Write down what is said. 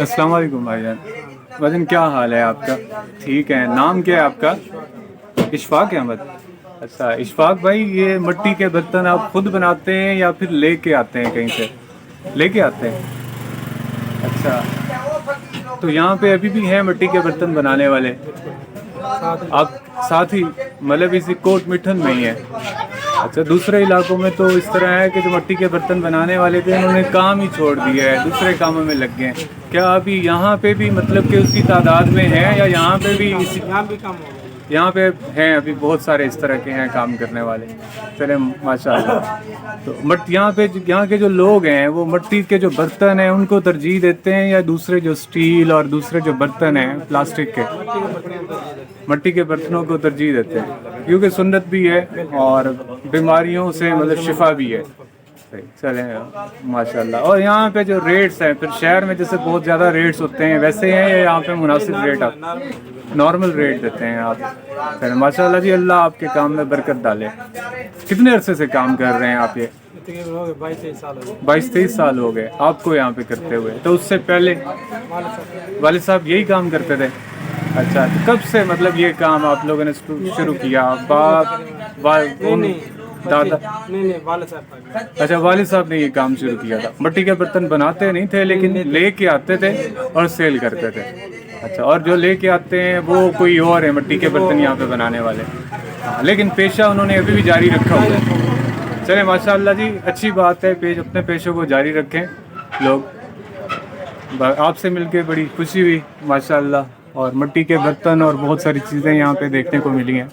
अस्सलाम वालेकुम भाईजान। वजन क्या हाल है आपका? ठीक है। नाम क्या है आपका? इशफाक अहमद। अच्छा इशफाक भाई, ये मिट्टी के बर्तन आप खुद बनाते हैं या फिर लेके आते हैं कहीं से? लेके आते हैं। अच्छा, तो यहाँ पे अभी भी हैं मिट्टी के बर्तन बनाने वाले? आप साथ ही मतलब इसी कोट मिठन में ही है? अच्छा, दूसरे इलाकों में तो इस तरह है कि जो मिट्टी के बर्तन बनाने वाले थे उन्होंने काम ही छोड़ दिया है, दूसरे कामों में लग गए हैं। क्या अभी यहाँ पे भी मतलब कि उसी तादाद में हैं या यहाँ पे भी इसी? यहाँ भी कम हो गए। यहाँ पे हैं अभी बहुत सारे इस तरह के हैं काम करने वाले। चले माशाल्लाह। तो यहाँ पे यहाँ के जो लोग हैं वो मिट्टी के जो बर्तन हैं उनको तरजीह देते हैं या दूसरे जो स्टील और दूसरे जो बर्तन हैं प्लास्टिक के, मिट्टी के बर्तनों को तरजीह देते हैं क्योंकि सुन्नत भी है और बीमारियों से मतलब शिफा भी है। चले माशाल्लाह। और यहाँ पे जो रेट्स हैं, फिर शहर में जैसे बहुत ज़्यादा रेट्स होते हैं वैसे हैं या यहाँ पे मुनासिब रेट आप नॉर्मल रेट देते हैं आप? चले माशाल्लाह जी, अल्लाह आपके काम में बरकत डाले। कितने अरसे से काम कर रहे हैं आप ये? 22-23 साल हो गए आपको यहाँ पे करते हुए। तो उससे पहले वालिद साहब यही काम करते थे? अच्छा, तो कब से मतलब ये काम आप लोगों ने शुरू किया? दादा? नहीं वाले साहब। अच्छा, वालिद साहब ने ये काम शुरू किया था। मिट्टी के बर्तन बनाते नहीं थे लेकिन लेके आते थे और सेल करते थे। अच्छा, और जो लेके आते हैं वो कोई और है मिट्टी के बर्तन यहाँ पे बनाने वाले? हाँ, लेकिन पेशा उन्होंने अभी भी जारी रखा हुआ है। चले माशाल्लाह जी, अच्छी बात है, अपने पेशों को जारी रखें लोग। आपसे मिलके बड़ी खुशी हुई माशाल्लाह। और मिट्टी के बर्तन और बहुत सारी चीज़ें यहाँ पे देखने को मिली हैं।